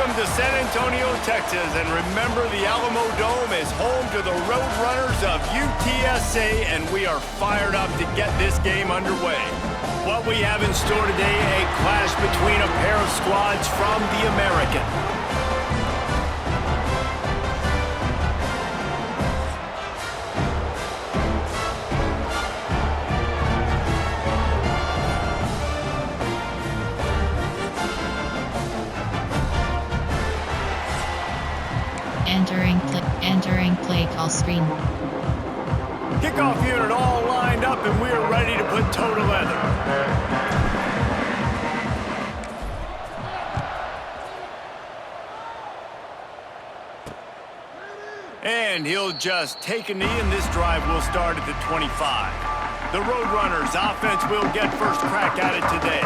Welcome to San Antonio, Texas, and remember the Alamo Dome is home to the roadrunners of UTSA, and we are fired up to get this game underway. What we have in store today, a clash between a pair of squads from the American. Entering play call screen. Kickoff unit all lined up, and we are ready to put toe to leather. And he'll just take a knee, and this drive will start at the 25. The Roadrunners offense will get first crack at it today.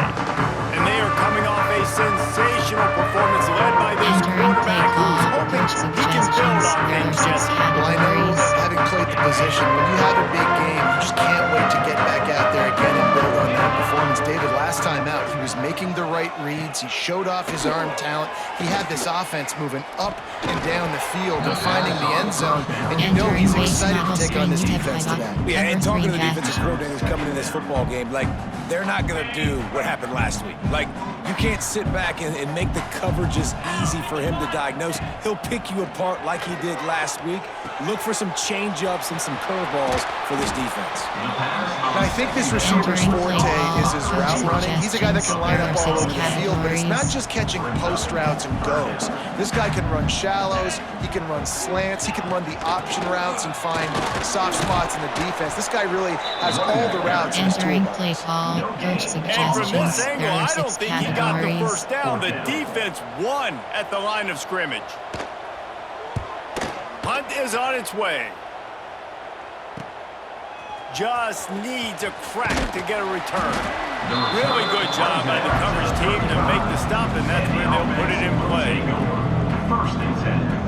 And they are coming off a sensational performance led by this quarterback who's hoping he can build on things. Well, I know, having played the position, when you have a big game, you just can't wait to get back out there again and build on that performance. David, last time out, he was making the right reads. He showed off his arm talent. He had this offense moving up and down the field and finding the end zone. And you know he's excited to take on this defense today. Yeah, and talking to the defensive coordinators coming in this football game, like, they're not going to do what happened last week. Like, you can't sit back and make the coverages easy for him to diagnose. He'll pick you apart like he did last week. Look for some change-ups and some curveballs for this defense. And I think this receiver's forte is his route running. He's a guy that can line up all over the field, but it's not just catching post routes and goes. This guy can run shallows, he can run slants, he can run the option routes and find soft spots in the defense. This guy really has all the routes in his toolbox. Play call, coach And from this suggestions. angle, There are I 6 don't think he got the categories. first down. The defense won at the line of scrimmage. Punt is on its way. Just needs a crack to get a return. Really good job by the coverage team to make the stop, and that's where they'll put it in play. First and 10.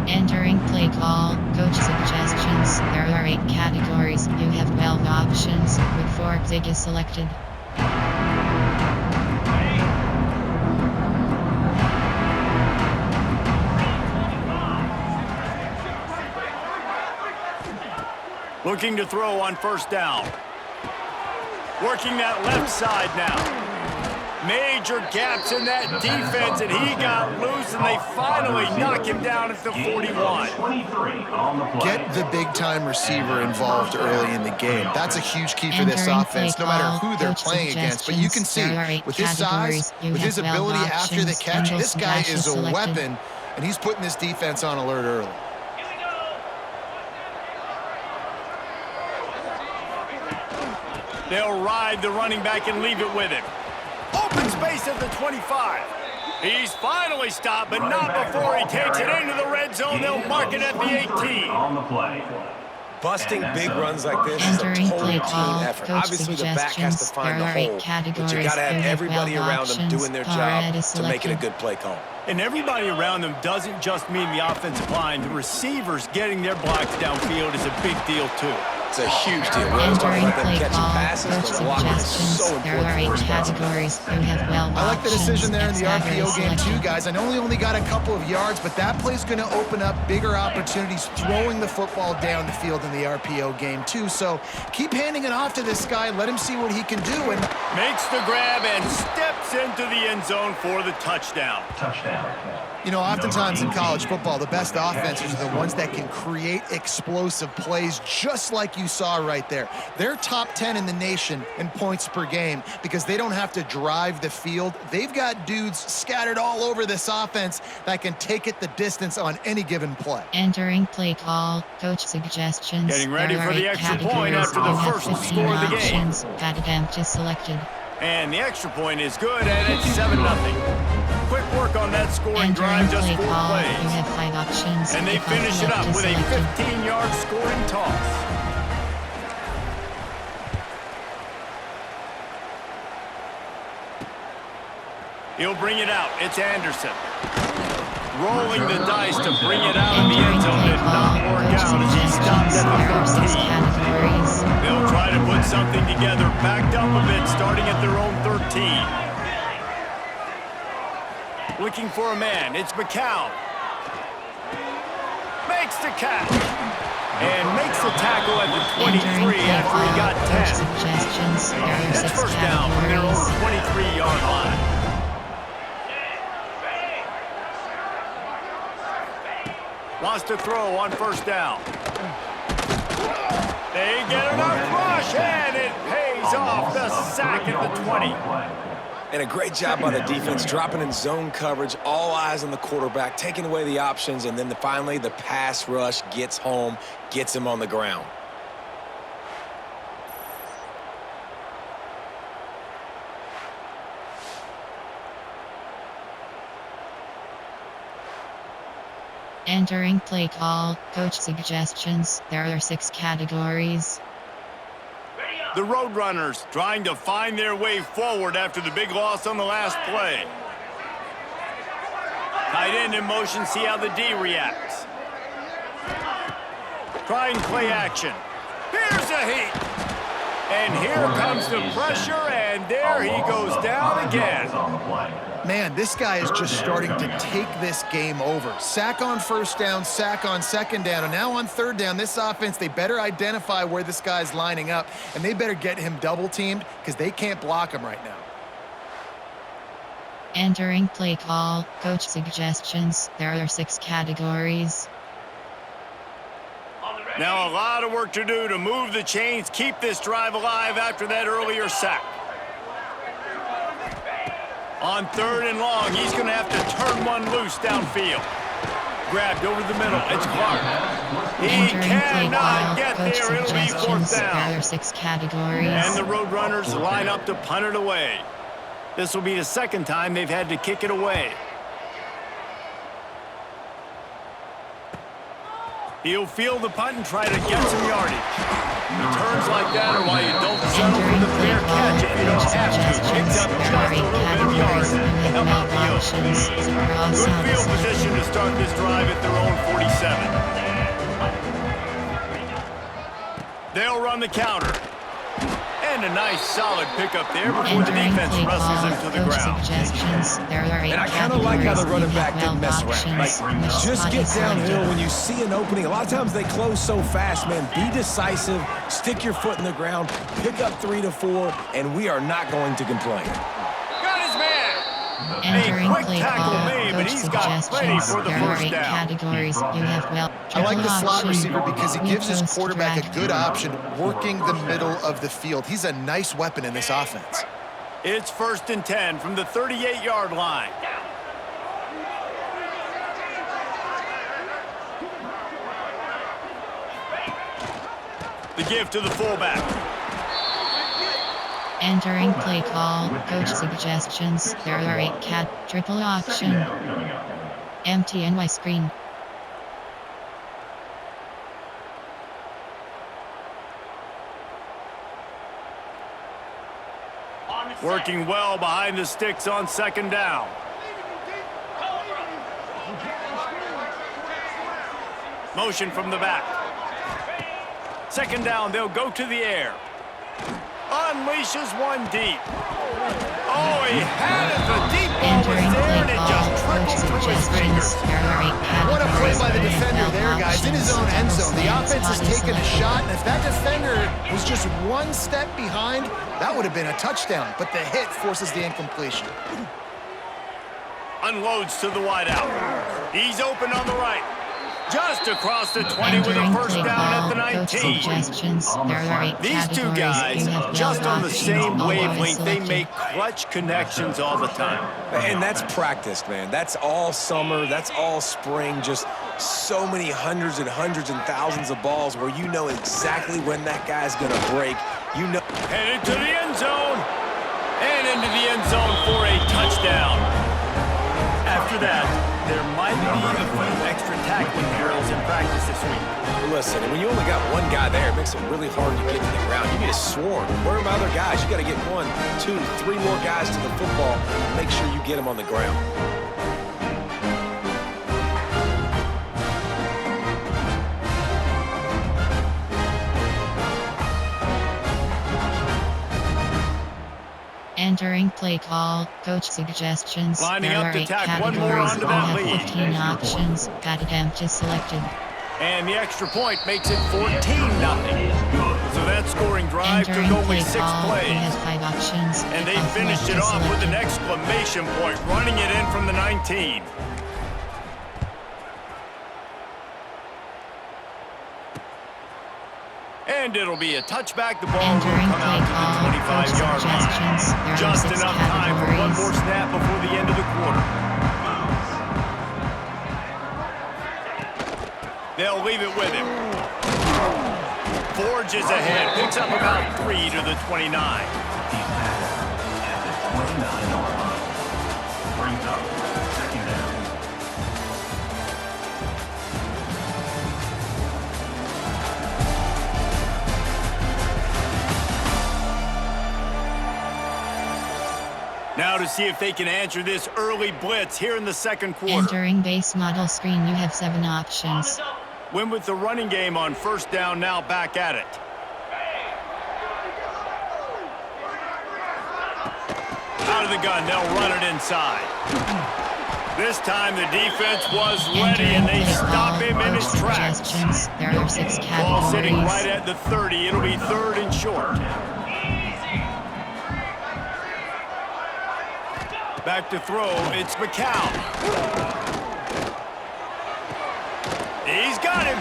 Entering play call, coach suggestions. There are 8 categories. You have 12 options, with 4 figures selected. Looking to throw on first down. Working that left side now. Major gaps in that defense, and he got loose, and they finally knock him down at the 41. Get the big-time receiver involved early in the game. That's a huge key for this offense, no matter who they're playing against. But you can see, with his size, with his ability after the catch, this guy is a weapon, and he's putting this defense on alert early. They'll ride the running back and leave it with him. Open space at the 25. He's finally stopped, but not before he takes it into the red zone. They'll mark it at the 18. On the play. Busting big runs like this is a Entering total play team call, effort. coach Obviously, the back has to suggestions. find the There are 8 hole, but categories. you got to have You have everybody 12 around them options. doing their Red job is to make it a selected. good play call. And everybody around them doesn't just mean the offensive line. The receivers getting their blocks downfield is a big deal, too. It's a huge deal. We always talk Entering about them play catching call, passes, coach but blocking is suggestions. so There are important 8 for responsibility. categories. You have 12 I like the options. decision there in the X RPO game selected. too, guys. I know he only got a couple of yards, but that play's going to open up bigger opportunities throwing the football down the field in the RPO game too. So keep handing it off to this guy. Let him see what he can do. And Makes the grab and steps into the end zone for the touchdown. Touchdown. you know, oftentimes in college football, the best offenses are the ones that can create explosive plays, just like you saw right there. They're top 10 in the nation in points per game because they don't have to drive the field. They've got dudes scattered all over this offense that can take it the distance on any given play. Entering play call, coach suggestions. Getting ready There for are the 8 extra point categories. after the You have first 15 score of the game. options. That attempt is selected. And the extra point is good, and it's 7-0. Quick work on that scoring Entering drive, just play 4 call, plays. you have 5 options. And they If finish it left up is with a selected. 15-yard scoring toss. He'll bring it out. It's Anderson. Rolling the dice to bring it out of the end zone did not work out as he stopped at the 13. They'll try to put something together, backed up a bit, starting at their own 13. Looking for a man, it's McCown. Makes the catch. And makes the tackle at the 23 after he got 10. Suggestions. There are That's 6 first down from their own categories. 23-yard line. Wants to throw on first down. They get enough rush, and it pays off the sack at the 20. And a great job by the defense, dropping in zone coverage, all eyes on the quarterback, taking away the options, and then finally the pass rush gets home, gets him on the ground. Entering play call, coach suggestions. There are 6 categories. The roadrunners trying to find their way forward after the big loss on the last play. Tight end in motion, see how the D reacts. Trying play action. Here's a heat. And here comes the pressure, and there he goes down again. Man, this guy is just starting to take this game over. Sack on first down, sack on second down, and now on third down, this offense, they better identify where this guy's lining up, and they better get him double-teamed because they can't block him right now. Entering play call, coach suggestions. There are 6 categories. Now a lot of work to do to move the chains, keep this drive alive after that earlier sack. On third and long, he's going to have to turn one loose downfield. Grabbed over the middle, it's Clark. He cannot get there, it'll be fourth down. There are 6 categories. And the Roadrunners line up to punt it away. This will be the second time they've had to kick it away. He'll field the punt and try to get some yardage. Returns like that are why you don't settle for the fair catch if you don't have to. Picks up just a little bit of yards. How about field? Good field position to start this drive at their own 47. They'll run the counter. And a nice solid pickup there before the defense wrestles him to the ground. And I kind of like how the running back didn't mess around. Like, just get downhill when you see an opening. A lot of times they close so fast, man. Be decisive, stick your foot in the ground, pick up 3 to 4, and we are not going to complain. Got his man. Entering A quick play tackle call, made, but coach he's got plenty suggestions. for the There are first 8 down. categories. You have I like the slot receiver because he gives his post quarterback a drag. good option working the middle of the field. He's a nice weapon in this offense. It's first and 10 from the 38-yard line. The give to the fullback. Entering play call, coach suggestions. There are 8 triple option. Empty NY screen. Working well behind the sticks on second down. Motion from the back. Second down, they'll go to the air. Unleashes one deep. Oh, he had it. The deep ball was Entering there, play and it call, just coach trickled through his fingers. suggestions. There are 8 categories. What a play by the You have defender 12 there, guys. In his own options. end zone. The Double offense has slants, taken a body shot, and if that defender was just one step behind, that would have been a touchdown. But the hit forces the incompletion. Unloads to the wideout. He's open on the right. Just across the 20 with a Entering first play down at the call, coach 19. suggestions. There are 8 These two categories. guys, You have just 12 on the options. same All wavelength, they selected. make clutch connections all the time. And that's practiced, man. That's all summer. That's all spring. Just so many hundreds and thousands of balls where you know exactly when that guy's going to break. You know. Headed to the end zone. And into the end zone for a touchdown. After that, there might be a few extra tackling drills in practice this week. Listen, when you only got one guy there, it makes it really hard to get to the ground. You need a swarm. Where are my other guys? You got to get 1, 2, 3 more guys to the football. Make sure you get them on the ground. Entering play call, coach suggestions. Lining There up are to 8 tack one more categories. onto You that have lead. 15 options. Got empty selected. And the extra point makes it 14-0. So that scoring drive took Entering only play 6 call, plays. you have 5 options. And they Kickoff finished it left off with an selected. exclamation point, running it in from the 19. And it'll be a touchback. The ball will Entering come out play to call, the 25-yard coach suggestions. line. There are Just 6 enough time for one categories. more snap before the end of the quarter. They'll leave it with him. Forges ahead, picks up about 3 to the 29. He's passed at the 29-yard line. Brings up second down. Now to see if they can answer this early blitz here in the second quarter. Entering base model screen, you have 7 options. Win with the running game on first down, now back at it. Out of the gun, they'll run it inside. This time the defense was ready and they stop him in his tracks. Suggestions. There are 6 Ball sitting right categories. at the 30. It'll be 3rd and short. Back to throw, it's McCown. He's got him.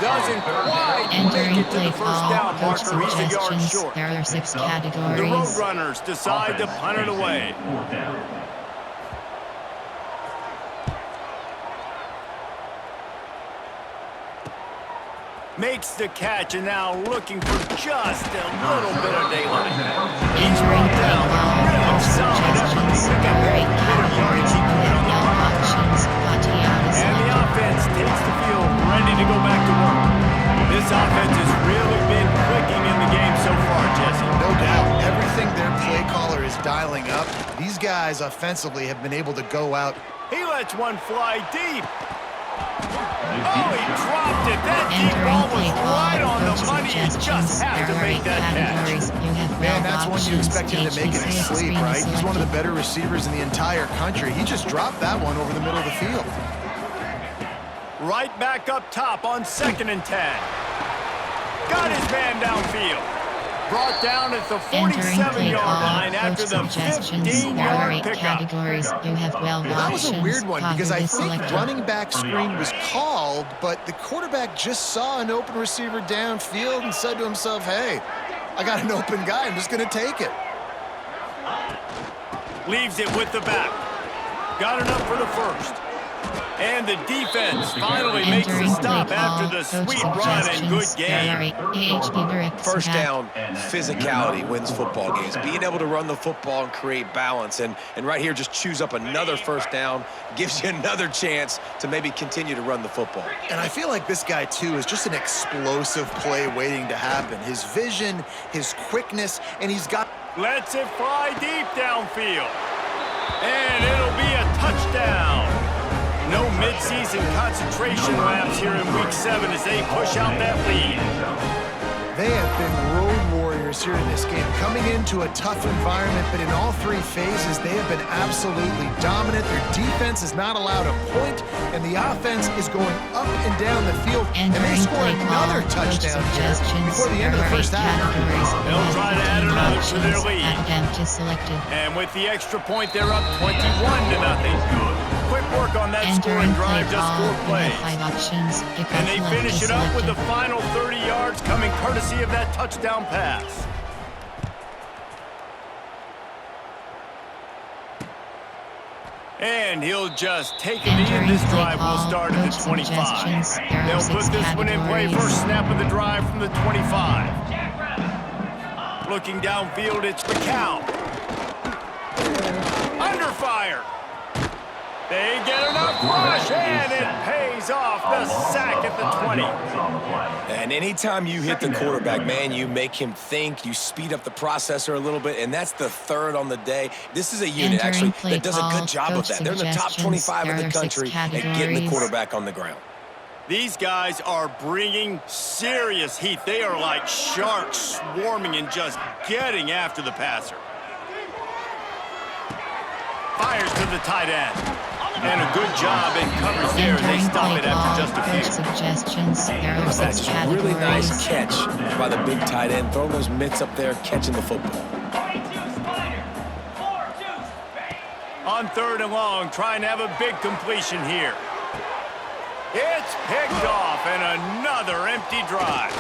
Doesn't quite make Entering it to play the first call, down coach marker. He's a yard suggestions. short. There are 6 The categories. Roadrunners decide to punt it away. Fourth down. Makes the catch and now looking for just a little bit of daylight. He's Entering brought play down. call, Real coach solid effort to suggestions. pick up There are 8 every bit of yardage categories. he You could on have the 12 ground. options. Batiana And the selected. offense takes the field, ready to go back to work. This offense has really been clicking in the game so far, Jesse. No doubt. Everything their play caller is dialing up, these guys offensively have been able to go out. He lets one fly deep. Oh, he dropped it. That deep Entering ball was play right call, on the coach money. He just suggestions. has to There are 8 make that catch. categories. You have 12 Man, that's one you options. expect him to make in his HBC sleep, screen right? He's one of the selected. better receivers in the entire country. He just dropped that one over the middle of the field. Right back up top on 2nd and 10. Got his man downfield. Brought down at the Entering play 47-yard call, line after coach the suggestions. There are 15-yard 8 pickup. categories. You have 12 That was options. a weird one because I Cognitive think selected. running back screen was called, but the quarterback just saw an open receiver downfield and said to himself, hey, I got an open guy. I'm just going to take it. Leaves it with the back. Got enough for the first. And the defense finally makes the Entering stop play after call, the coach sweet run and good suggestions. There are game. 8 PHP direct First snap. down, physicality wins football games. Being able to run the football and create balance. And right here, just choose up another first down, gives you another chance to maybe continue to run the football. And I feel like this guy, too, is just an explosive play waiting to happen. His vision, his quickness, and he's got... Lets it fly deep downfield. And it'll be a touchdown. No midseason concentration laps here in Week 7 as they push out that lead. They have been road warriors here in this game, coming into a tough environment, but in all 3 phases, they have been absolutely dominant. Their defense is not allowed a point, and the offense is going up and down the field, and they Entering score play call, another coach touchdown here suggestions. before the end of the There are 8 first half. categories. You They'll have try to add 15 another to their options. lead. Empty selected. And with the extra point, they're up 21-0. Quick work on that scoring Entering play drive, just call, 4 you plays. have 5 options. Kickoff And they left finish is it up with the selected. final 30 yards coming courtesy of that touchdown pass. And he'll just take a knee, and this drive will start at the 25. They'll put this one in play. First snap of the drive from the 25. Looking downfield, it's McCown. Under fire. They get enough rush, and it pays off. The sack at the 20. And anytime you hit the quarterback, man, you make him think, you speed up the processor a little bit, and that's the 3rd on the day. This is a unit, actually, that does a good job of that. They're in the top 25 in the country at getting the quarterback on the ground. These guys are bringing serious heat. They are like sharks swarming and just getting after the passer. fires to the tight end. And a good job in coverage there. They Entering stop play it after call, just a coach few. suggestions. There are That's 6 just a categories. really nice catch by the big tight end. Throwing those mitts up there, catching the football. On 3rd and long, trying to have a big completion here. It's picked off, and another empty drive.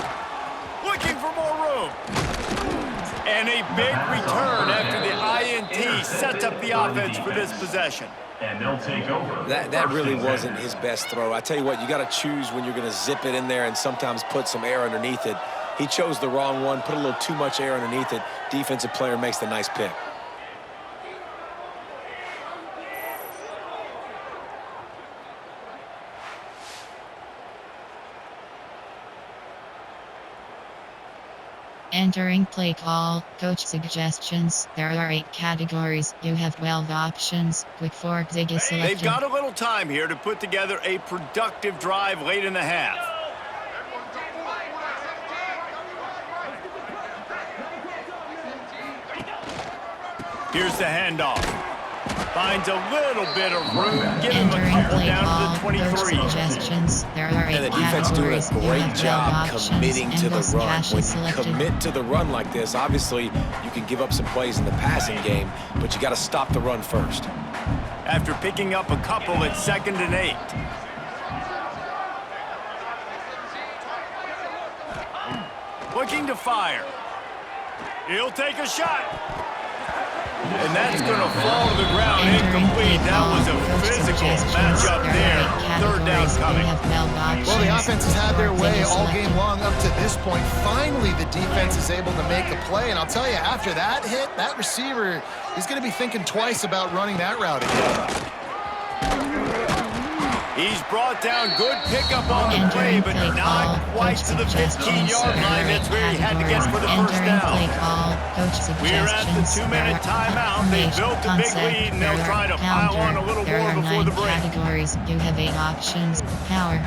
Looking for more room. And a big return after the INT sets up the offense for this possession. And they'll take over. That really wasn't his best throw. I tell you what, you got to choose when you're going to zip it in there and sometimes put some air underneath it. He chose the wrong one, put a little too much air underneath it. Defensive player makes the nice pick. Entering play call, coach suggestions. There are 8 categories. You have 12 options. Quick fork dig is selected. They've got a little time here to put together a productive drive late in the half. Here's the handoff. Finds a little bit of room. Give him a Entering couple play down call, to the 23. coach suggestions. There are 8 And the defense doing categories. a You great have 12 job options. committing to the Endless run. cache When is you selected. commit to the run like this, obviously you can give up some plays in the passing game, but you got to stop the run first. After picking up a couple at 2nd and 8. Looking to fire. He'll take a shot. And that's going to fall to the ground incomplete. That was a physical matchup there. 3rd down coming. Well, the offense has had their way all game long up to this point. Finally, the defense is able to make a play. And I'll tell you, after that hit, that receiver is going to be thinking twice about running that route again. He's brought down. Good pickup on the play, but not quite to the 15-yard line. That's where he had to get for the first down. We're at the 2-minute timeout. They built a big lead, and they'll try to pile on a little more before the break. Categories. You have 8 options. Power.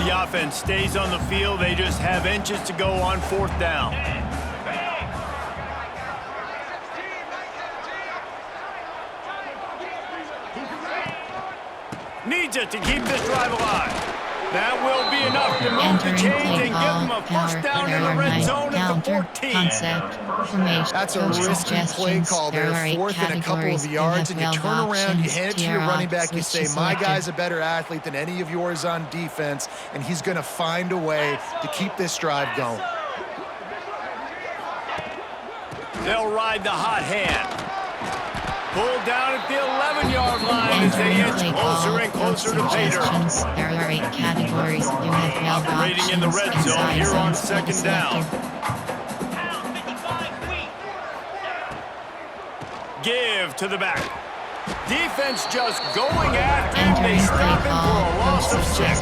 The offense stays on the field. They just have inches to go on 4th down. Needs it to keep this drive alive. That will be enough to move the chains and give them a first down in the red zone at the 14. Concept, formation, That's a risky play call there. 4th and a couple of yards, and you turn around, you hand it to your running back, you say, my guy's a better athlete than any of yours on defense, and he's going to find a way to keep this drive going. They'll ride the hot hand. Pulled down at the 11-yard line as they inch closer and closer to pay dirt. There are 8 categories. You have 12 Operating in the red zone here on 2nd down. Give to the back. Defense just going after him. They stop him for a loss of 6.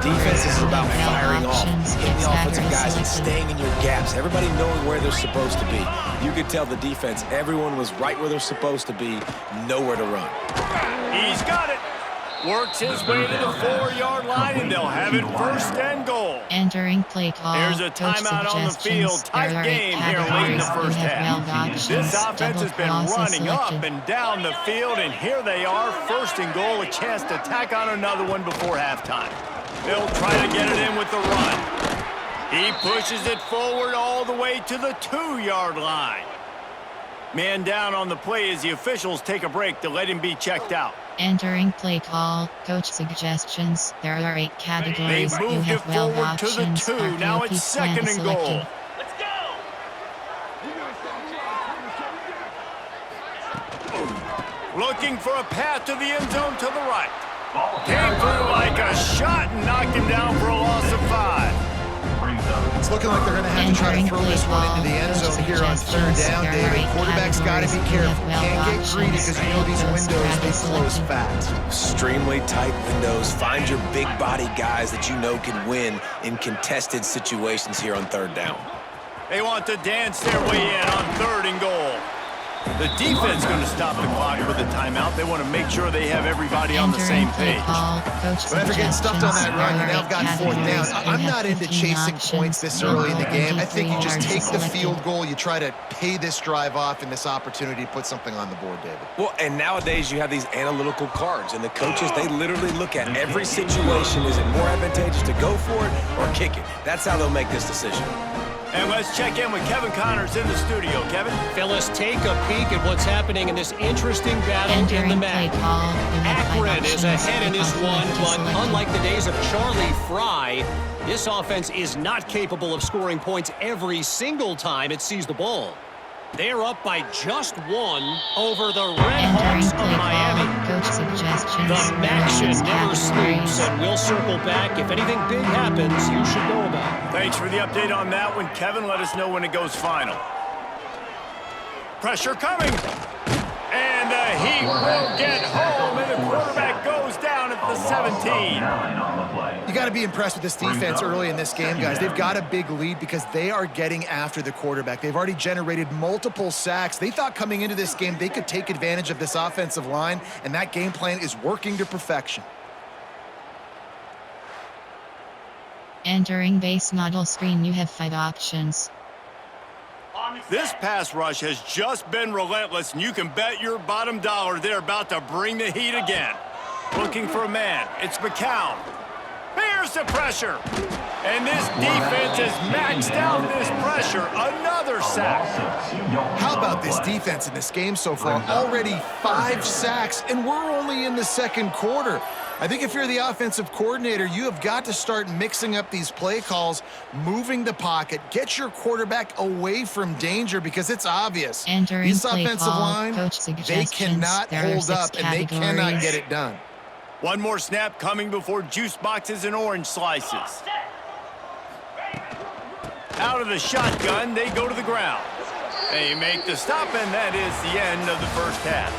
Defense is about firing off, hitting the offensive guys and staying in your gaps. Everybody knowing where they're supposed to be. You could tell the defense, everyone was right where they're supposed to be, nowhere to run. He's got it. Works his way to the 4-yard line, and they'll have it 1st and goal. Entering play call. There's a timeout on the field. Tight game here late in the first half. This offense has been running up and down the field, and here they are, 1st and goal, a chance to tack on another one before halftime. They'll try to get it in with the run. He pushes it forward all the way to the 2-yard line. Man down on the play as the officials take a break to let him be checked out. Entering play call, coach suggestions. There are 8 categories. They moved you it have 12 forward to the options. 2. Now it's 2nd and goal. Let's go! Looking for a path to the end zone to the right. Came through like a shot and knocked him down for a loss of 5. It's looking like they're going to have to try to throw this one into the end zone here on 3rd down, David. Quarterback's got to be careful. Can't get greedy because you know these windows, they close fast. Extremely tight windows. Find your big body guys that you know can win in contested situations here on 3rd down. They want to dance their way in on 3rd and goal. The defense going to stop the clock with a timeout. They want to make sure they have everybody on the same page. But after getting stuffed on that run, you now got fourth down. I'm not into chasing points this early in the game. I think you just take the field goal. You try to pay this drive off and this opportunity to put something on the board, David. Well, and nowadays you have these analytical cards, and the coaches, they literally look at every situation. Is it more advantageous to go for it or kick it? That's how they'll make this decision. And let's check in with Kevin Connors in the studio. Kevin? Phyllis, take a peek at what's happening in this interesting battle in the MAC. Akron is ahead in this one, but unlike the days of Charlie Fry, this offense is not capable of scoring points every single time it sees the ball. They're up by just one over the Red Hawks of Miami. The MAC should never sleeps, and we'll circle back. If anything big happens, you should know about it. Thanks for the update on that one, Kevin. Let us know when it goes final. Pressure coming. And the Heat will get home, and the quarterback goes down at the 17. You got to be impressed with this defense early in this game, guys. They've got a big lead because they are getting after the quarterback. They've already generated multiple sacks. They thought coming into this game they could take advantage of this offensive line, and that game plan is working to perfection. Entering base model screen, you have 5 options. This pass rush has just been relentless, and you can bet your bottom dollar they're about to bring the heat again. Looking for a man. It's McCown. Here's the pressure. And this defense has maxed out this pressure. Another sack. How about this defense in this game so far? Already 5 sacks, and we're only in the second quarter. I think if you're the offensive coordinator, you have got to start mixing up these play calls, moving the pocket, get your quarterback away from danger because it's obvious. This offensive line, they cannot hold up and they cannot get it done. One more snap coming before juice boxes and orange slices. Out of the shotgun, they go to the ground. They make the stop, and that is the end of the first half.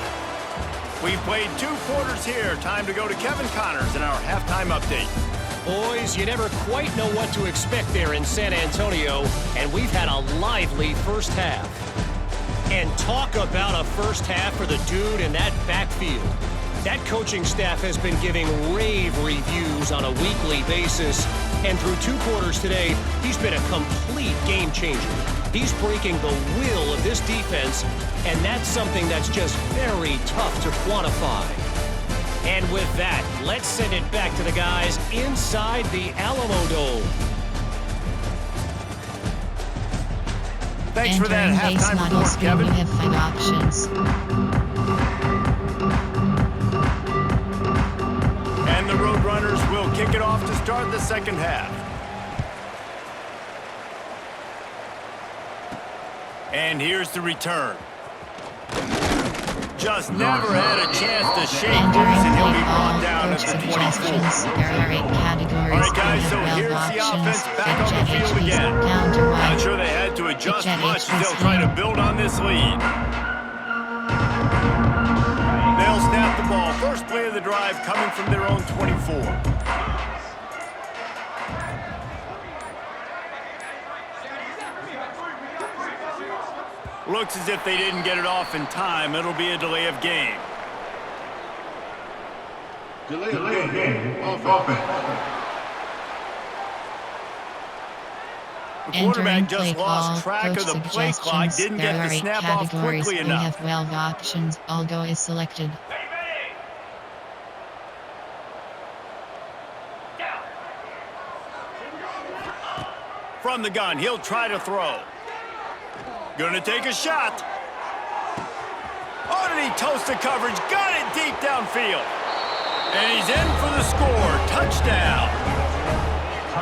We've played 2 quarters here. Time to go to Kevin Connors in our halftime update. Boys, you never quite know what to expect there in San Antonio, and we've had a lively first half. And talk about a first half for the dude in that backfield. That coaching staff has been giving rave reviews on a weekly basis, and through 2 quarters today, he's been a complete game changer. He's breaking the will of this defense, and that's something that's just very tough to quantify. And with that, let's send it back to the guys inside the Alamo Dome. Thanks for that halftime report, Kevin. You have 5 options. And the Roadrunners will kick it off to start the second half. And here's the return. Just never had a chance to shake loose, and he'll be brought down at the 24. There are 8 categories. All right, guys, so here's the offense back on the field again. Not sure they had to adjust much as they'll try to build on this lead. They'll snap the ball. First play of the drive coming from their own 24. Looks as if they didn't get it off in time. It'll be a delay of game. Delay of game. Offense. The quarterback just lost track of the play clock, didn't get the snap off quickly enough. We have 12 options. All go is selected. From the gun, he'll try to throw. Gonna take a shot. Oh, did he toast the coverage? Got it deep downfield. And he's in for the score. Touchdown.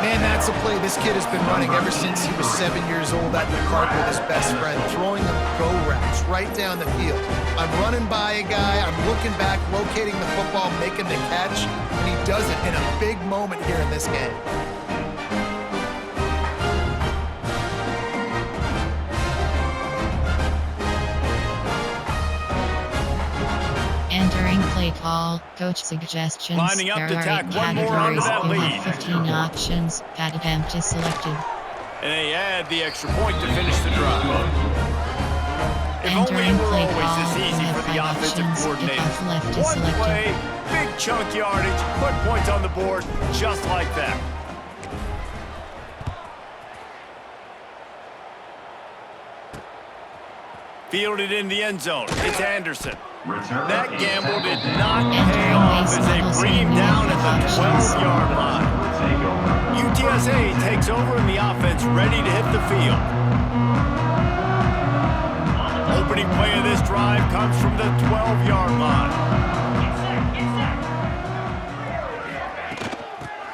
Man, that's a play this kid has been running ever since he was 7 years old at the park with his best friend, throwing the go routes right down the field. I'm running by a guy, I'm looking back, locating the football, making the catch, and he does it in a big moment here in this game. Entering play call, coach suggestions. Lining up to there tack are 8 one more onto categories. that You lead. have 15 options. Pat attempt is selected. And they add the extra point to finish the drive. If only it Entering were play always call, this you easy have for the 5 offensive options. coordinator. If off left is One selected. play, big chunk yardage, put points on the board just like that. Fielded in the end zone. It's Anderson. That gamble did not pay off as they bring him down at the 12-yard line. UTSA takes over and the offense ready to hit the field. Opening play of this drive comes from the 12-yard line.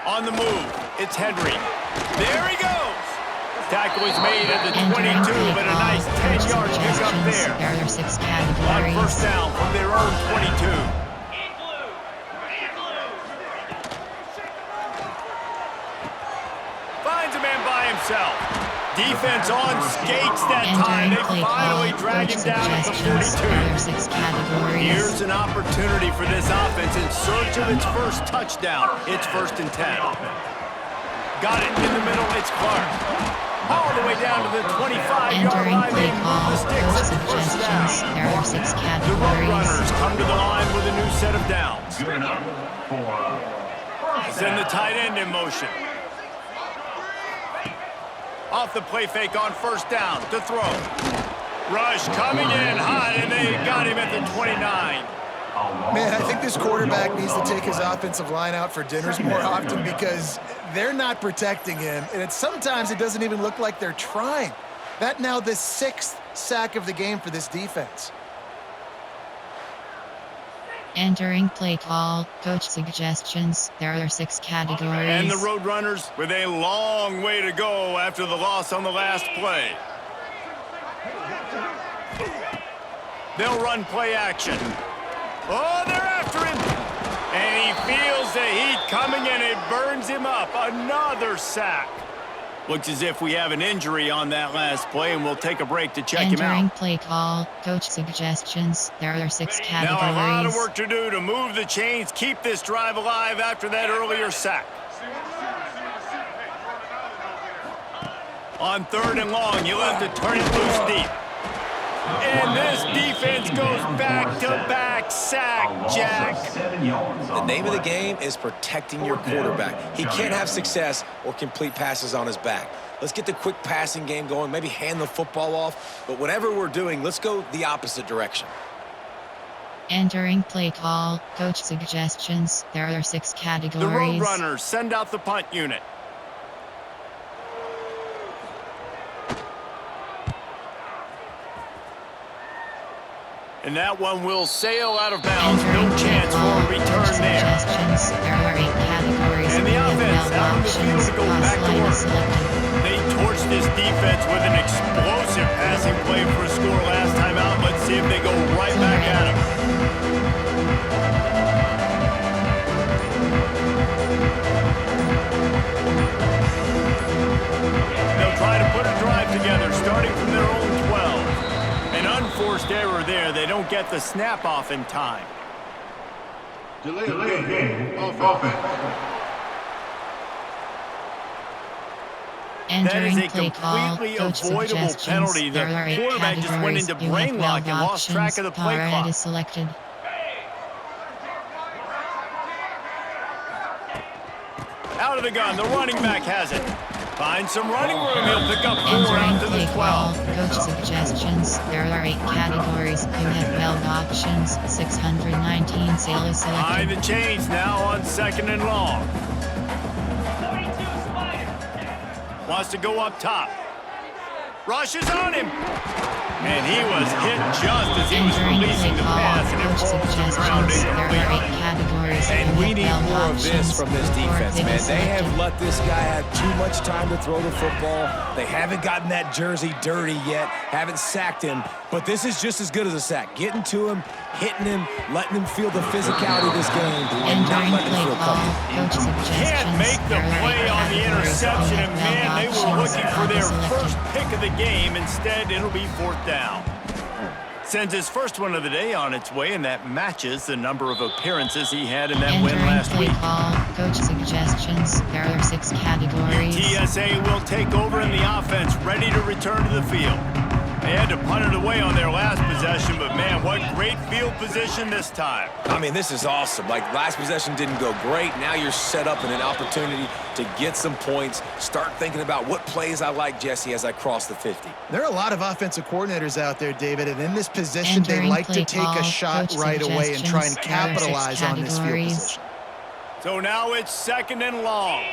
On the move, it's Henry. There he goes. Tackle is made at the 22, but a nice 10-yard pickup there. There are 6 On categories. first down from their own 22. Finds a man by himself. Defense on skates that time. They Entering play finally call, drag coach him down at the suggestions. 42. There are 6 categories. Here's an opportunity for this offense in search of its first touchdown. It's 1st and 10. Got it in the middle. It's Clark. All the way down to the 25-yard Entering line. play They move call, the sticks coach at first down. suggestions. There are 6 The categories. roadrunners come to the line with a new set of downs. Good enough for Send the tight end in motion. Off the play fake on first down to throw. Rush coming in hot, and they got him at the 29. Man, I think this quarterback needs to take his offensive line out for dinners more often because they're not protecting him, and sometimes it doesn't even look like they're trying. That now the 6th sack of the game for this defense. Entering play call, coach suggestions. There are 6 categories. And the roadrunners with a long way to go after the loss on the last play. They'll run play action. Oh, they're after him. And he feels the heat coming and it burns him up. Another sack. Looks as if we have an injury on that last play, and we'll take a break to check him Entering out. play call, coach suggestions. There are 6 Now a lot of categories. work to do to move the chains, keep this drive alive after that earlier sack. On 3rd and long, you'll have to turn it loose deep. And this defense goes back-to-back sack, Jack. 7 yards. The name of the game is protecting your quarterback. He can't have success or complete passes on his back. Let's get the quick passing game going, maybe hand the football off. But whatever we're doing, let's go the opposite direction. Entering play call, coach suggestions. There are 6 categories. The roadrunners send out the punt unit. And that one will sail out of bounds. No Entering play chance for call, a coach return there. suggestions. There are 8 categories. And the You have offense 12 out on the field options. to go Pass back to line work. is selected. They torched this defense with an explosive passing play for a score last time out. Let's see if they go right back at him. They'll try to put a drive together, starting from their own 12. An unforced error there. They don't get the snap off in time. Delay game. Offense. That is Entering a play call, completely coach avoidable suggestions. penalty. The There are 8 quarterback just went categories. into You brain have lock 12 and lost track options. of the play Power clock. is selected. Out of the gun, the running back has it. Finds some running room. He'll pick up 4 Entering out to the play call, 12. coach suggestions. There are 8 categories. You have 12 options. 619 sale is High selected. the chains now on 2nd and long. Wants to go up top. Rushes on him. And he was hit just as he was Entering releasing play the call, pass, and it coach falls to the ground suggestions. There are 8 incomplete. categories. And You we have need 12 more of this options. from this Four defense, big man. is They have selected. let this guy have too much time to throw the football. They haven't gotten that jersey dirty yet, haven't sacked him. But this is just as good as a sack. Getting to him, hitting him, letting him feel the physicality of this game, and not Entering letting him play feel call, comfortable. coach suggestions. Can't make the There are 8 play on the categories. interception, You and have 12 man, they were options. looking for All their is selected. first pick of the game. Instead, it'll be 4th down. Sends his first one of the day on its way, and that matches the number of appearances he had in that win Entering last play week. call, coach suggestions. There are 6 categories. TSA will take over in the offense, ready to return to the field. They had to punt it away on their last possession, but man, what great field position this time. I mean, this is awesome. Like, last possession didn't go great. Now you're set up in an opportunity to get some points. Start thinking about what plays I like, Jesse, as I cross the 50. There are a lot of offensive coordinators out there, David, and in this position, they Entering like to play take a call, shot coach right away and try and suggestions. There are 6 capitalize on this field categories. position. So now it's 2nd and long.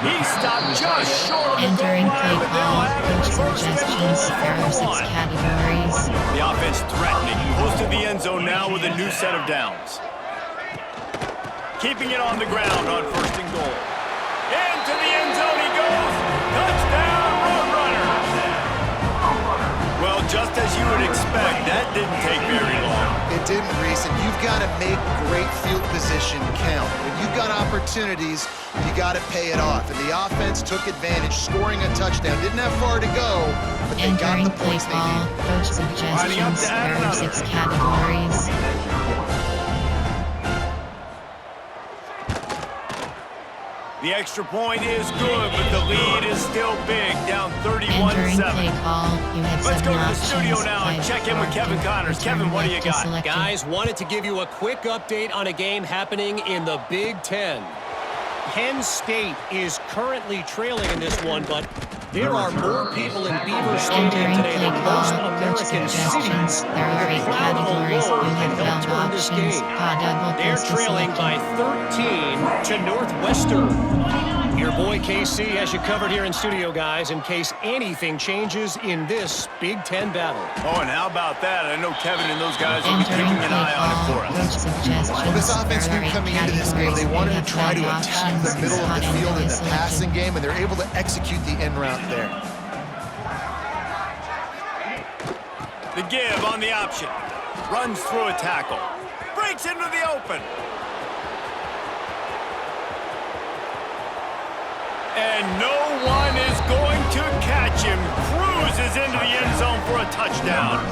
He stopped just short of the goal Entering line, play but they'll call, have it coach first and goal suggestions. There are 6 from the 1. categories. The offense threatening, close to the end zone now with a new set of downs. Keeping it on the ground on 1st and goal. Into the end zone he goes. Touchdown, Roadrunners. Well, just as you would expect, that didn't take very long. It didn't, Reese, and you've got to make great field position count. When you've got opportunities, you got to pay it off. And the offense took advantage, scoring a touchdown. Didn't have far to go, but they got Entering the play points they call, needed. coach Lining up suggestions. to add There are another. 6 categories. The extra point is good, but the lead is still big, down Entering 31-7. play call, you have Let's 7 go to the options. studio now and 5 check in with Kevin forward, Connors. return Kevin, what do you left to got? selected. Guys, wanted to give you a quick update on a game happening in the Big Ten. Penn State is currently trailing in this one, but there are more people in Beaver Stadium Entering today play than call, most coach American suggestions. cities. There are 8 The crowd categories. alone You have can help 12 turn this options. game. Double They're plus to trailing selected. by 13 to Northwestern. Your boy KC has you covered here in studio, guys, in case anything changes in this Big Ten battle. Oh, and how about that? I know Kevin and those guys will be Entering keeping an play eye on it call, for us. coach suggestions. Well, this offense There are knew 8 coming into this game, they categories. wanted You to try to have 12 attack the options. middle of the Spot field in and the selected. passing game, and they're able to execute the end route there. The give on the option. Runs through a tackle. Breaks into the open. And no one is going to catch him. Cruises into the end zone for a touchdown.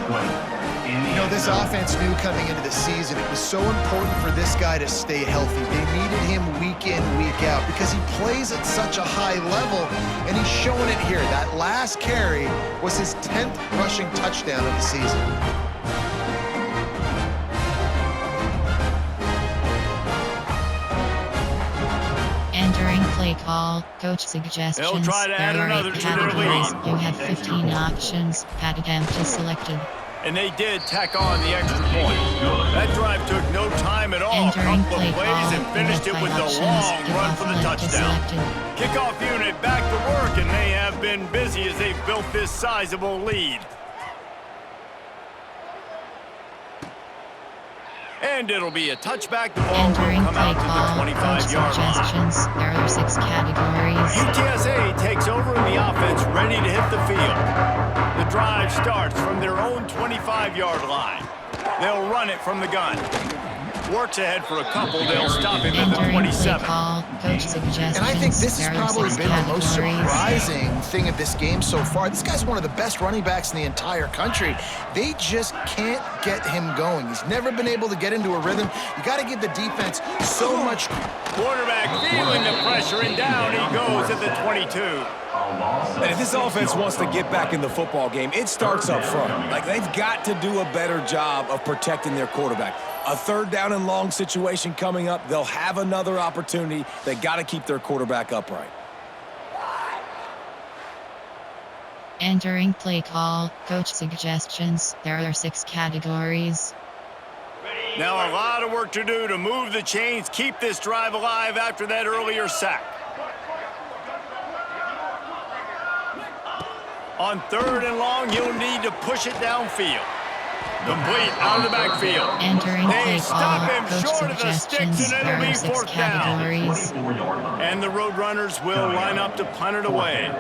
You know, this offense knew coming into the season it was so important for this guy to stay healthy. They needed him week in, week out because he plays at such a high level, and he's showing it here. That last carry was his 10th rushing touchdown of the season. Entering play call, coach suggestions. They'll try to add there are another 8 to their categories. lead. You have 15 options. Pat attempt is selected. And they did tack on the extra point. That drive took no time at all. Entering Couple play of plays call, and you finished have it with 5 the options. long Give run off for the left is touchdown. selected. Kickoff unit back to work, and they have been busy as they've built this sizable lead. And it'll be a touchback. The ball will Entering come play out to the call, coach 25-yard line. suggestions. There are 6 categories. UTSA takes over in the offense, ready to hit the field. The drive starts from their own 25-yard line. They'll run it from the gun. Works ahead for a couple. They'll stop him at the Entering play 27. call, coach suggestions. And I think this has There are probably 6 been the most categories. surprising thing of this game so far. This guy's one of the best running backs in the entire country. They just can't get him going. He's never been able to get into a rhythm. You got to give the defense so much. Quarterback feeling the pressure, and down he goes at the 22. And if this offense wants to get back in the football game, it starts up front. Like, they've got to do a better job of protecting their quarterback. A 3rd down and long situation coming up. They'll have another opportunity. They got to keep their quarterback upright. Entering play call, coach suggestions. There are 6 categories. Now a lot of work to do to move the chains, keep this drive alive after that earlier sack. On 3rd and long, you'll need to push it downfield. Complete out of the backfield. Entering They play stop call, him coach short of the sticks, suggestions. and There it'll are be 6 4th down. categories. And the Roadrunners will line up to punt it away.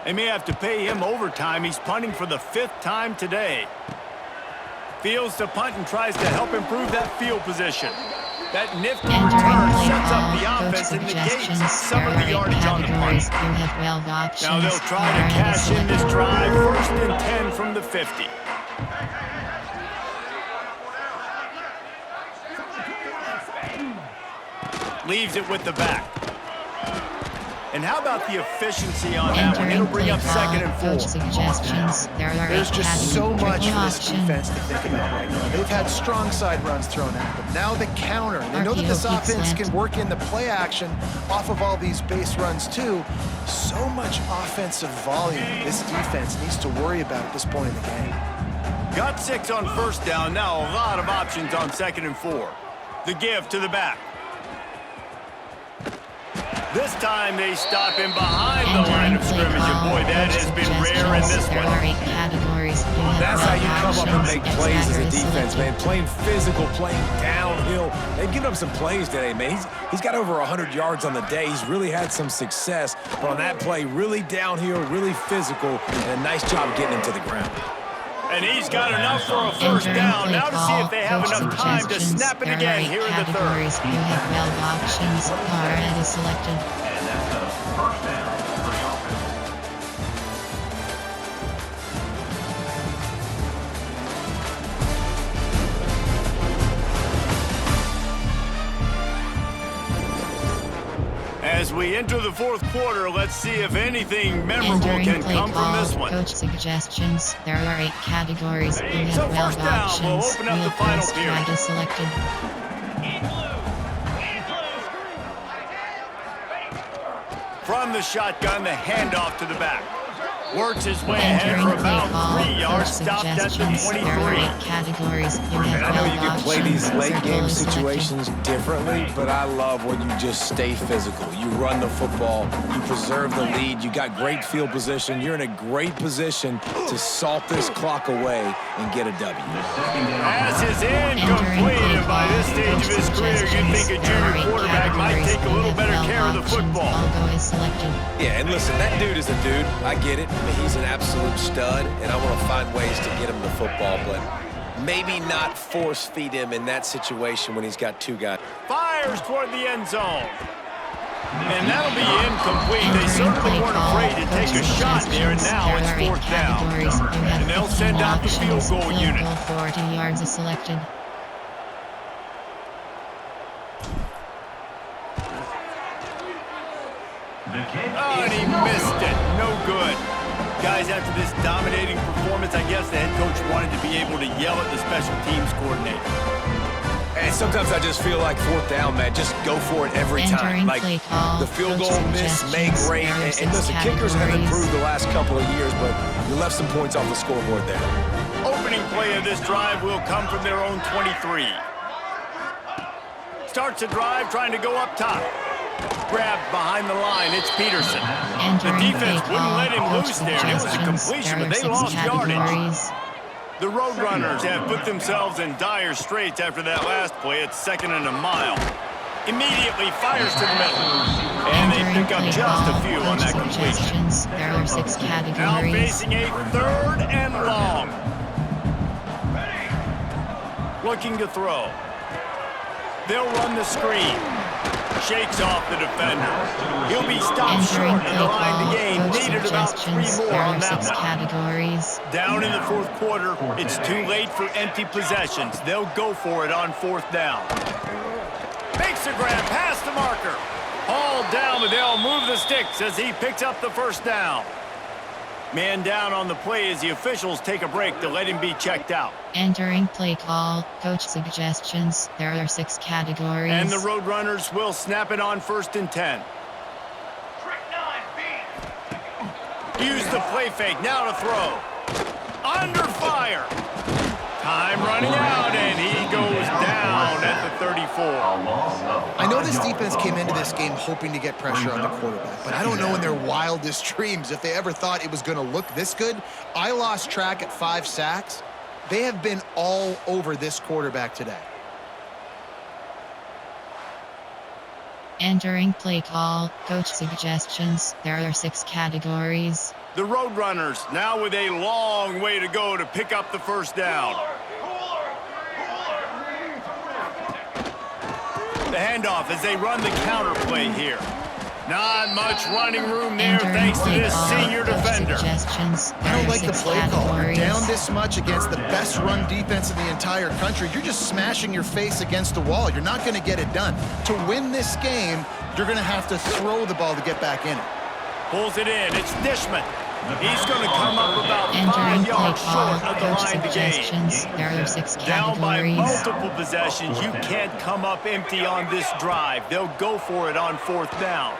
They may have to pay him overtime. He's punting for the 5th time today. Fields to punt and tries to help improve that field position. That nifty Entering return play sets call, up the coach offense and negates suggestions. some There of are the 8 yardage on the categories. punt. You have 12 options. Now they'll try to Learn cash in this selected. drive. 1st and 10 from the 50. Leaves it with the back. And how about the efficiency on that one? It'll bring up second and 4. Suggestions. There's just so much for this option. defense to think about right now. They've had strong side runs thrown at them. Now the counter. They know that this RPO offense slant. can work in the play action off of all these base runs too. So much offensive volume this defense needs to worry about at this point in the game. Got 6 on first down. Now a lot of options on second and 4. The give to the back. This time they stop him behind the line of scrimmage, and boy, that has been rare in this one. That's how you come up and make plays as a defense, man. Playing physical, playing downhill. They've given up some plays today, man. He's got over 100 yards on the day. He's really had some success. But on that play, really downhill, really physical, and a nice job getting him to the ground. And he's got enough for a first down. Now to see if they have enough time to snap it again here in the third. You have 12 options. Already selected. And that's a first down for the offense. As we enter the fourth quarter, let's see if anything memorable Entering can play come from call, this one. coach suggestions. There are 8 categories. You have So 12 first down, we'll options. open up the Wheel final post period. already selected. From the shotgun, the handoff to the back. Works his way ahead Entering for play about call, 3 yards, coach stopped at the suggestions. There are 23. 8 categories. You have And I know 12 you can play options. these late Circle game is selected. situations differently, but I love when you just stay physical. You run the football, you preserve the lead, you got great field position, you're in a great position to salt this clock away and get a W. Pass is incomplete, and by this stage of his career, you'd think a junior quarterback might take a little better care of the football. Logo is selected. Yeah, and listen, that dude is a dude. I get it. I mean, he's an absolute stud, and I want to find ways to get him the football, but maybe not force feed him in that situation when he's got 2 guys. Fires toward the end zone. And that'll be incomplete. They certainly weren't afraid to take a shot there, and now it's fourth down. And they'll send out the field goal unit. 40 yards is selected. The kick Oh, and he missed it. No good. Guys, after this dominating performance, I guess the head coach wanted to be able to yell at the special teams coordinator. And sometimes I just feel like fourth down, man, just go for it every time. Entering Like, play call, the field coach goal miss, make suggestions. great. There are And 6 listen, kickers have categories. improved the last couple of years, but you left some points off the scoreboard there. Opening play of this drive will come from their own 23. Starts the drive trying to go up top. Grabbed behind the line, it's Peterson. The Entering defense play wouldn't call, let him coach loose there. It was a suggestions. completion, There but are they 6 lost yardage. categories. The Roadrunners have put themselves in dire straits after that last play. It's 2nd and a mile. Immediately fires to the middle. And they Entering pick up play just a call, few on coach that completion. suggestions. There are 6 Now categories. facing a 3rd and long. Looking to throw. They'll run the screen. Shakes off the defender. He'll be stopped Entering short of play the line call, to gain. coach Needed about 3 suggestions. more There on are that 6 one. categories. Down in the fourth quarter, it's too late for empty possessions. They'll go for it on 4th down. Makes a grab past the marker. Hauled down, but they'll move the sticks as he picks up the first down. Man down on the play as the officials take a break to let him be checked out. Entering play call, coach suggestions. There are 6 categories. And the Roadrunners will snap it on 1st and 10. Use the play fake, now to throw. Under fire. Time running out, and he goes down at the 34. I know this defense came into this game hoping to get pressure on the quarterback, but I don't know in their wildest dreams if they ever thought it was going to look this good. I lost track at 5 sacks. They have been all over this quarterback today. Entering play call, coach suggestions. There are 6 categories. The Roadrunners now with a long way to go to pick up the first down. The handoff as they run the counter play here. Not much running room there Entering thanks to play this call, senior coach defender. suggestions. I There don't are like the 6 play call. You're categories. down this much against the best run defense in the entire country. You're just smashing your face against the wall. You're not going to get it done. To win this game, you're going to have to throw the ball to get back in it. Pulls it in. It's Dishman. He's going to come up about Entering 5 play yards call, short of the coach line to gain. suggestions. There are 6 Down by categories. multiple possessions, you can't come up empty on this drive. They'll go for it on 4th down.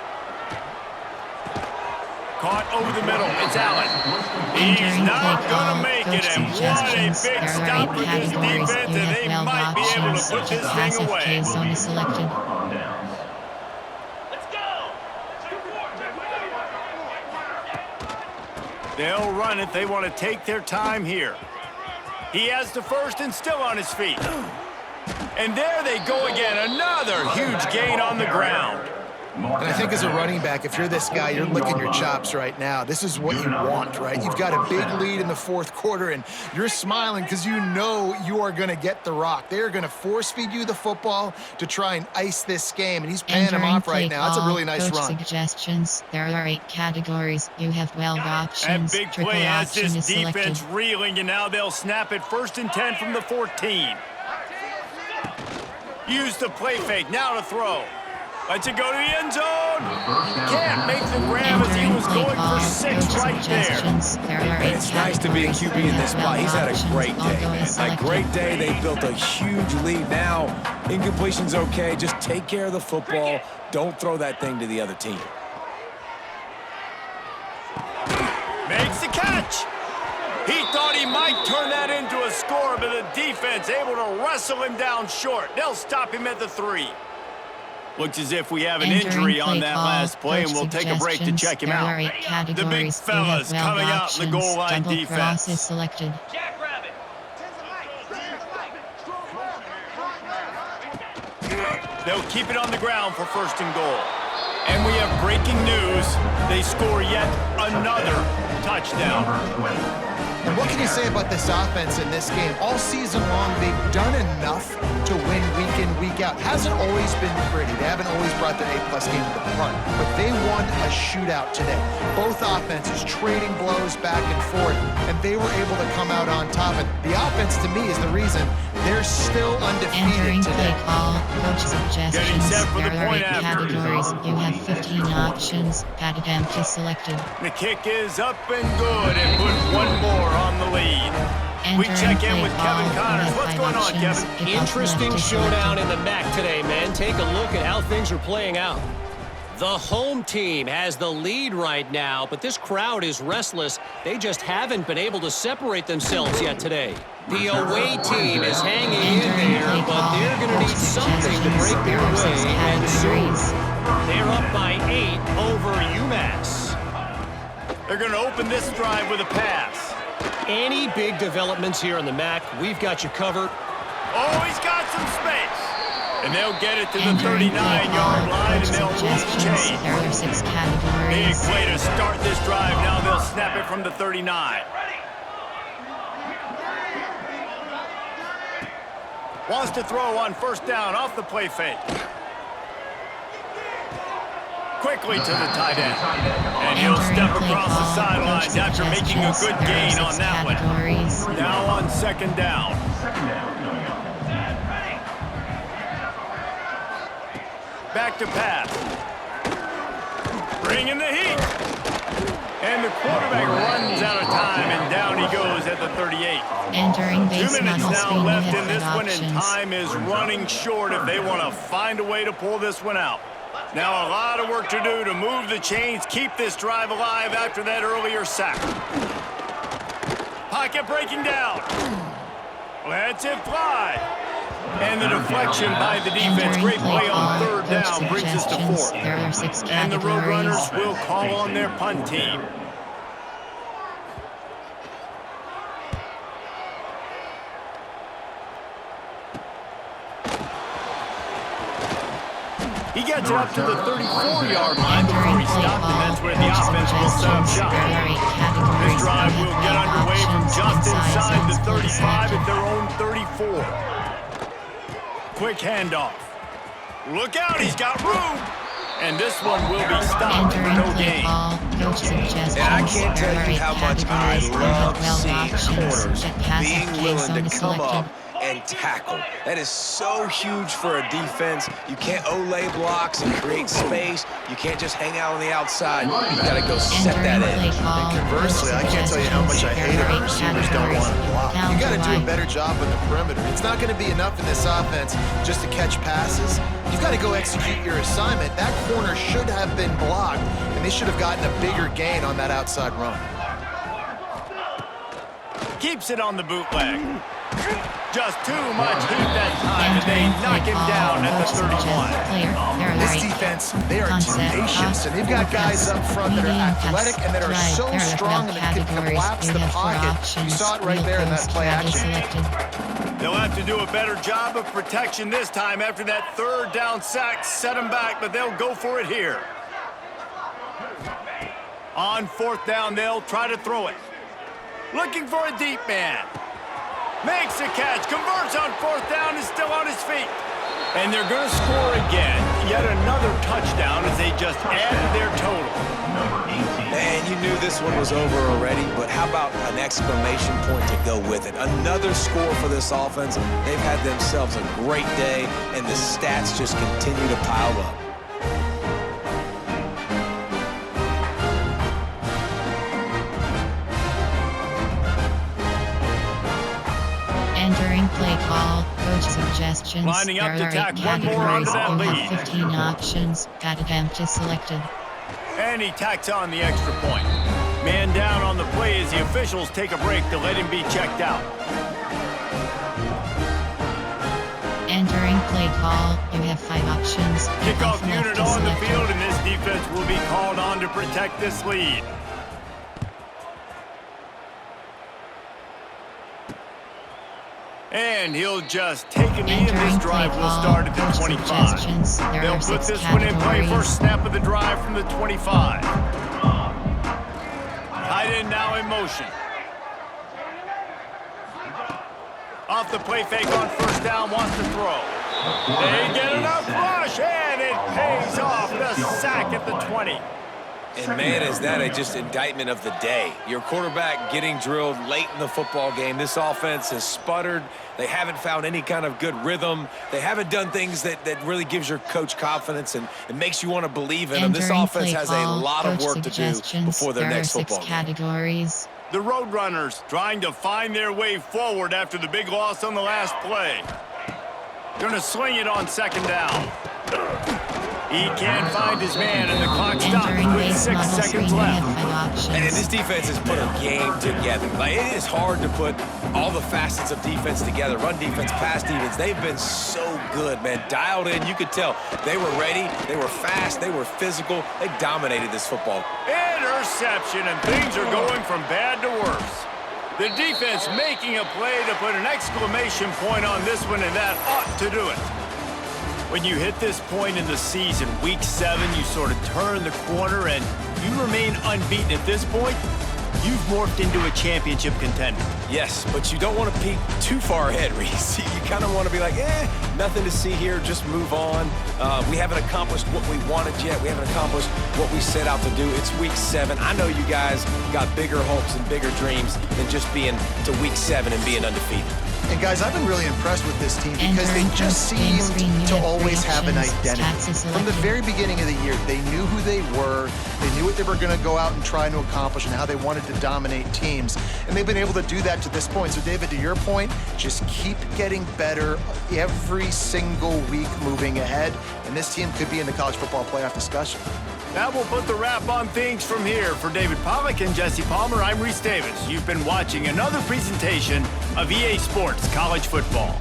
Caught over the middle. It's Allen. He's Entering not play going call, to make coach it, and what a suggestions. big There are stop 8 for this categories. defense, You and have they 12 might be able to options. put this Pass thing away. FK zone is selected. On downs. They'll run it. They want to take their time here. He has the first and still on his feet. And there they go again. Another huge gain on the ground. And I think as a running back, if you're this guy, you're licking your chops right now. This is what you want, right? You've got a big lead in the 4th quarter, and you're smiling because you know you are going to get the rock. They are going to force feed you the football to try and ice this game, and he's paying him off right now. That's a really nice coach run. Suggestions. There are 8 categories. You have 12 That options. big Triple play has option this is defense selected. reeling, and now they'll snap it 1st and 10 from the 14. Use the play fake. Now to throw. Lets it go to the end zone. Can't make the grab as he Entering was play going call, for 6 coach right there. suggestions. There are 8 It's nice to be a categories. QB You in have this spot. 12 He's had a options. great All day, go man. is A selected. great day. They built a huge lead. Now, incompletion's okay. Just take care of the football. Don't throw that thing to the other team. Makes the catch. He thought he might turn that into a score, but the defense able to wrestle him down short. They'll stop him at the 3. Looks as if we have an Entering injury on play that call, last play, and coach we'll take a break to suggestions. check him There out. are 8 categories. The big You fellas have 12 coming out in the goal line Double defense. cross is selected. They'll keep it on the ground for 1st and goal. And we have breaking news. They score yet another touchdown. And what can you say about this offense in this game? All season long, they've done enough to win week in, week out. Hasn't always been pretty. They haven't always brought their A-plus game to the park. But they won a shootout today. Both offenses trading blows back and forth, and they were able to come out on top. And the offense, to me, is the reason they're still undefeated Entering today. play call, coach suggestions. Getting set for the There are point 8 after. categories. You have 15 options. Pat attempt is selected. The kick is up and good, and put one more on the lead. We Entering check in play with call, Kevin you Connors. have What's 5 going on, options. Kevin? Kick off Interesting left is showdown selected. in the MAC today, man. Take a look at how things are playing out. The home team has the lead right now, but this crowd is restless. They just haven't been able to separate themselves yet today. The away team is hanging in Entering there, play but call, they're going to coach need something to break suggestions. their There are 6 way, and soon. categories. They're up by 8 over UMass. They're going to open this drive with a pass. Any big developments here in the MAC, we've got you covered. Oh, he's got some space. And they'll get it to the Entering play 39-yard call, line, and coach they'll move the suggestions. chain. There are 6 Big categories. play to start this drive. Now they'll snap it from the 39. Wants to throw on 1st down off the play fake. Quickly to the tight end. And he'll Entering step play across the call, sidelines coach after making a good suggestions. There are gain on 6 that one. categories. Now on 2nd down. Second down coming up. Back to pass. Bringing the heat. And the quarterback runs out of time, and down he goes at the 38. Entering 2 base minutes model now screen, you left have in this 5 one, and options. time is running short if they want to find a way to pull this one out. Now a lot of work to do to move the chains, keep this drive alive after that earlier sack. Pocket breaking down. Lets it fly. And the deflection by the defense. Entering Great play play on call, 3rd coach down brings us to suggestions. 4th. There are 6 And the categories. Roadrunners will call on their punt team. He gets it up to the 34-yard line before Entering he play stopped, and call, that's where the coach offense will set up suggestions. shop. There are 8 categories. This drive You will have get 12 underway from options. just inside the zones will be 35 selected. at their own 34. Quick handoff. Look out, he's got room. And this one will be stopped for Entering no play gain. call, coach suggestions. And I can't There tell are you 8 how much I categories. You have love 12 seeing options. corners Check pass being FK willing zone to is come selected. up and and tackle. That is so huge for a defense. You can't olay blocks and create space. You can't just hang out on the outside. You got to go set that in. And conversely, I can't tell you how much I hate it when receivers don't want to block. You got to do a better job on the perimeter. It's not going to be enough in this offense just to catch passes. You've got to go execute your assignment. That corner should have been blocked, and they should have gotten a bigger gain on that outside run. Keeps it on the bootleg. Just too much heat that time, and they knock him down at the 31. This defense, they are tenacious, and they've got guys up front that are athletic and that are so strong and that can collapse the pocket. You saw it right there in that play action. They'll have to do a better job of protection this time after that third down sack set them back, but they'll go for it here. On fourth down, they'll try to throw it. Looking for a deep man. Makes a catch, converts on fourth down, is still on his feet. And they're going to score again. Yet another touchdown as they just added their total. Man, you knew this one was over already, but how about an exclamation point to go with it? Another score for this offense. They've had themselves a great day, and the stats just continue to pile up. Entering play call, coach suggestions. Lining up to there are tack 8 one more onto categories. that You lead. have 15 options. Got it empty selected. And he tacks on the extra point. Man down on the play as the officials take a break to let him be checked out. Entering play call, you have 5 options. Kickoff Left unit is on the selected. field, and this defense will be called on to protect this lead. And he'll just take a knee, and this Entering drive play will call, start at the coach 25. suggestions. There They'll are put 6 this one in play categories. first snap of the drive from the 25. Tight end now in motion. Off the play fake on first down, wants to throw. They get enough rush, and it pays off. The sack at the 20. And man, is that a just indictment of the day. Your quarterback getting drilled late in the football game. This offense has sputtered. They haven't found any kind of good rhythm. They haven't done things that really gives your coach confidence and it makes you want to believe in them. This Entering offense play has call, a lot of coach work to do suggestions. before their There next are 6 football game. categories. The roadrunners trying to find their way forward after the big loss on the last play. Gonna swing it on second down. He can't find his man, and the clock stops Entering with base 6 model seconds screen, you left. have 5 options. And this defense has put a game together. Like, it is hard to put all the facets of defense together. Run defense, pass defense. They've been so good, man. Dialed in. You could tell they were ready. They were fast. They were physical. They dominated this football. Interception, and things are going from bad to worse. The defense making a play to put an exclamation point on this one, and that ought to do it. When you hit this point in the season, week 7, you sort of turn the corner and you remain unbeaten at this point. You've morphed into a championship contender. Yes, but you don't want to peek too far ahead, Reese. You kind of want to be like, nothing to see here, just move on. We haven't accomplished what we wanted yet. We haven't accomplished what we set out to do. It's week 7. I know you guys got bigger hopes and bigger dreams than just being to week 7 and being undefeated. And guys, I've been really impressed with this team because they just seemed to always have an identity. From the very beginning of the year, they knew who they were, they knew what they were going to go out and try to accomplish and how they wanted to dominate teams. And they've been able to do that to this point. So David, to your point, just keep getting better every single week moving ahead. And this team could be in the college football playoff discussion. That will put the wrap on things from here. For David Pollack and Jesse Palmer, I'm Reese Davis. You've been watching another presentation of EA Sports College Football.